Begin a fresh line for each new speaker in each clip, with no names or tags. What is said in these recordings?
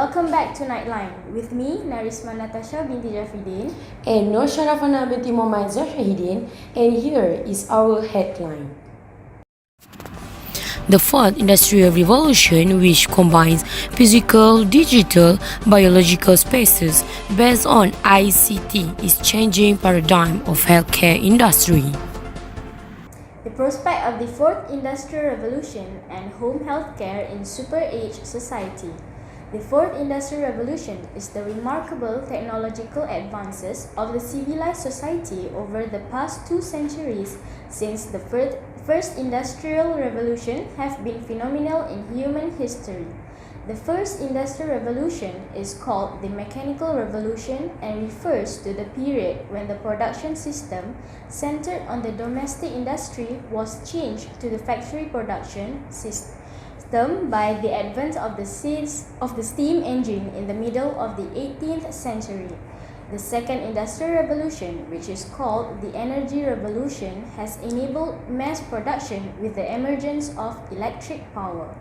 Welcome back to Nightline with me, Narisma Natasha binti Jafridin
and Nur Sharafana binti Muhammad Zahridin, and here is our headline. The fourth industrial revolution, which combines physical, digital, biological spaces based on ICT, is changing paradigm of healthcare industry.
The prospect of the fourth industrial revolution and home healthcare in super-age society. The fourth industrial revolution is the remarkable technological advances of the civilized society over the past 2 centuries since the first industrial revolution have been phenomenal in human history. The first industrial revolution is called the mechanical revolution and refers to the period when the production system centered on the domestic industry was changed to the factory production system by the advent of the steam engine in the middle of the 18th century. The second industrial revolution, which is called the energy revolution, has enabled mass production with the emergence of electric power.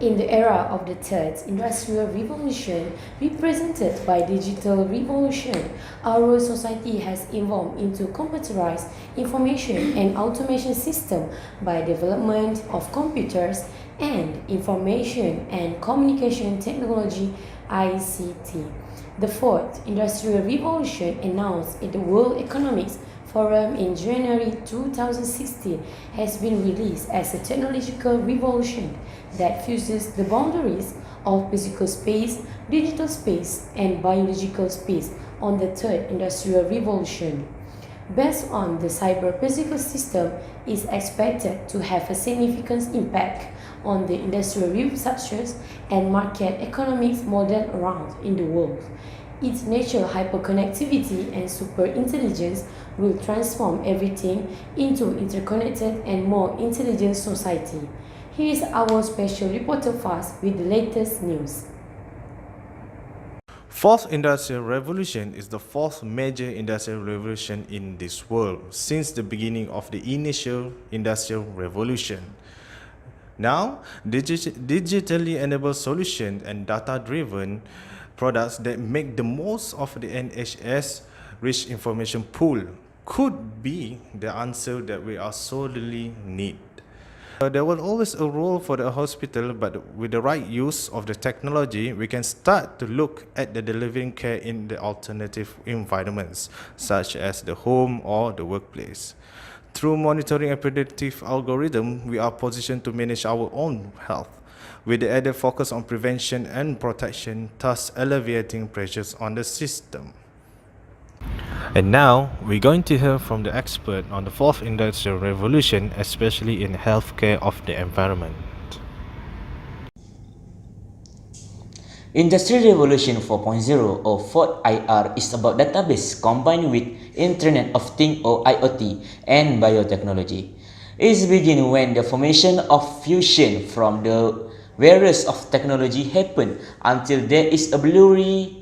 In the era of the third industrial revolution, represented by digital revolution, our society has evolved into computerized information and automation system by development of computers and information and communication technology ICT. The fourth industrial revolution, announced at the World Economic Forum in January 2016, has been released as a technological revolution that fuses the boundaries of physical space, digital space, and biological space on the third industrial revolution. Based on the cyber-physical system, is expected to have a significant impact on the industrial substructures and market economics model around in the world. Its natural hyperconnectivity and superintelligence will transform everything into interconnected and more intelligent society. Here is our special reporter Fast with the latest news.
Fourth Industrial Revolution is the fourth major industrial revolution in this world since the beginning of the initial Industrial Revolution. Now, digitally enabled solutions and data-driven products that make the most of the NHS rich information pool could be the answer that we are sorely need. There will always a role for the hospital, but with the right use of the technology, we can start to look at the delivering care in the alternative environments, such as the home or the workplace. Through monitoring and predictive algorithm, we are positioned to manage our own health, with the added focus on prevention and protection, thus alleviating pressures on the system. And now, we're going to hear from the expert on the fourth industrial revolution, especially in healthcare of the environment.
Industrial Revolution 4.0 or 4th IR is about database combined with Internet of Things or IoT and biotechnology. It begins when the formation of fusion from the various of technology happen until there is a blurry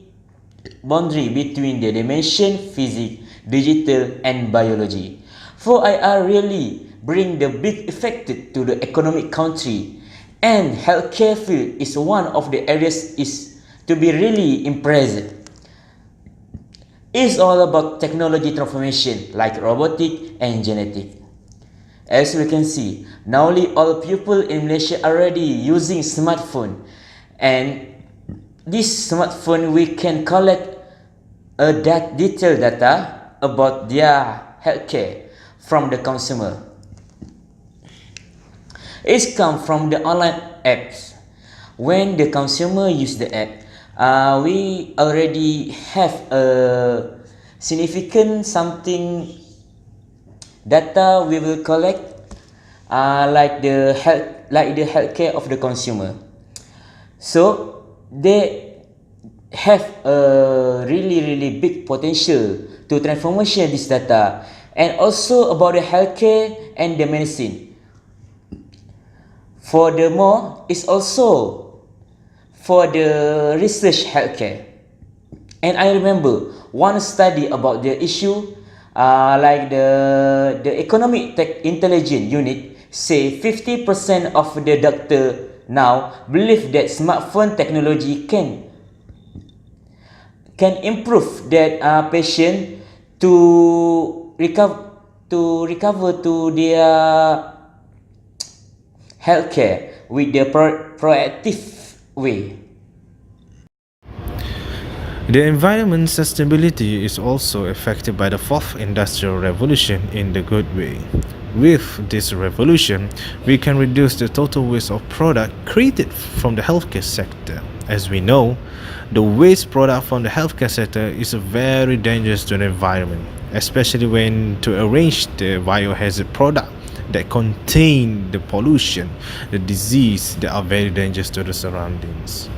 boundary between the dimension physics, digital and biology. 4IR really bring the big effect to the economic country, and healthcare field is one of the areas is to be really impressed. It's all about technology transformation like robotic and genetic. As we can see, nowly all people in Malaysia are already using smartphone, and this smartphone we can collect that detailed data about their healthcare from the consumer. It comes from the online apps. When the consumer use the app, we already have a significant something data we will collect, like the healthcare of the consumer. So they have a really big potential to transformation this data, and also about the healthcare and the medicine. Furthermore, it's also for the research healthcare. And I remember one study about the issue, like the economic tech intelligence unit say 50% of the doctor now believe that smartphone technology can improve that patient to recover to their healthcare with the proactive way.
The environment sustainability is also affected by the fourth industrial revolution in the good way. With this revolution, we can reduce the total waste of product created from the healthcare sector. As we know, the waste product from the healthcare sector is very dangerous to the environment, especially when to arrange the biohazard product that contain the pollution, the disease that are very dangerous to the surroundings.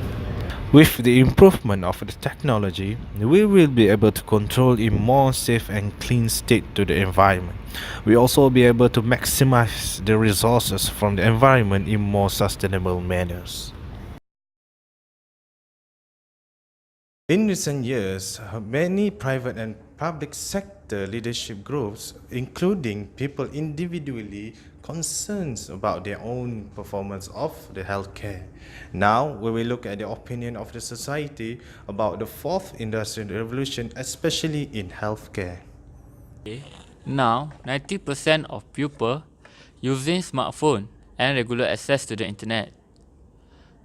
With the improvement of the technology, we will be able to control in more safe and clean state to the environment. We also be able to maximize the resources from the environment in more sustainable manners. In recent years, many private and public sector leadership groups, including people individually, concerns about their own performance of the healthcare. Now, we will look at the opinion of the society about the fourth industrial revolution, especially in healthcare.
Now, 90% of people using smartphone and regular access to the internet.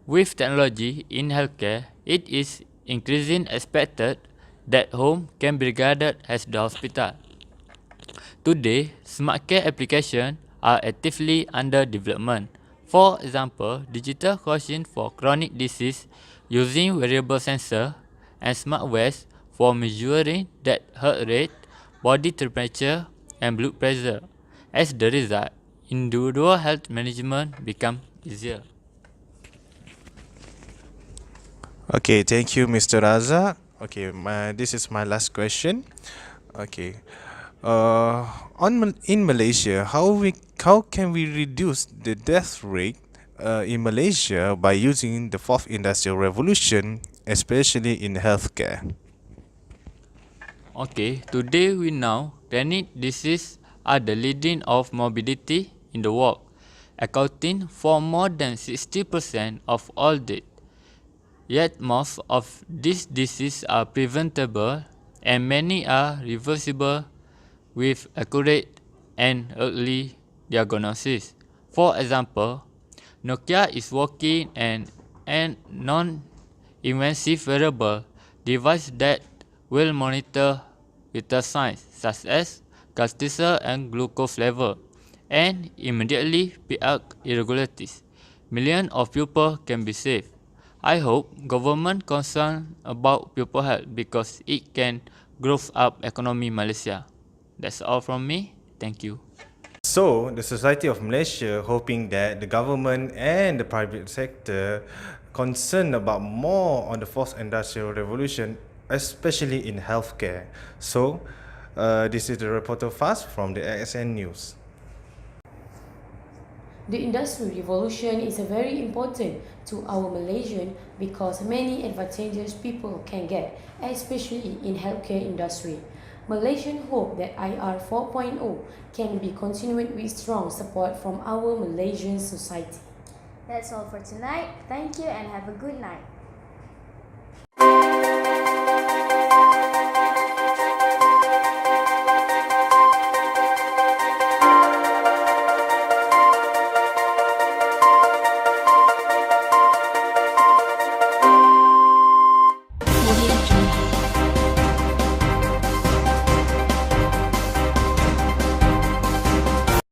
With technology in healthcare, it is increasingly expected that home can be regarded as the hospital. Today, smart care applications are actively under development. For example, digital coaching for chronic disease using wearable sensor and smart wears for measuring that heart rate, body temperature, and blood pressure. As the result, individual health management becomes easier.
Okay, thank you, Mr. Raza. Okay, this is my last question. Okay, in Malaysia, how can we reduce the death rate in Malaysia by using the fourth industrial revolution, especially in healthcare?
Okay, today we know chronic diseases are the leading of morbidity in the world, accounting for more than 60% of all deaths. Yet most of these diseases are preventable and many are reversible with accurate and early diagnosis. For example, Nokia is working on a non-invasive wearable device that will monitor vital signs such as cholesterol and glucose level and immediately pick up irregularities. Millions of people can be saved. I hope government concerned about people health because it can grow up economy Malaysia. That's all from me. Thank you.
So, the Society of Malaysia hoping that the government and the private sector concerned about more on the fourth industrial revolution, especially in healthcare. So, this is the reporter Fast from the ASN News.
The Industrial Revolution is very important to our Malaysian because many advantages people can get, especially in healthcare industry. Malaysian hope that IR 4.0 can be continued with strong support from our Malaysian society.
That's all for tonight. Thank you and have a good night.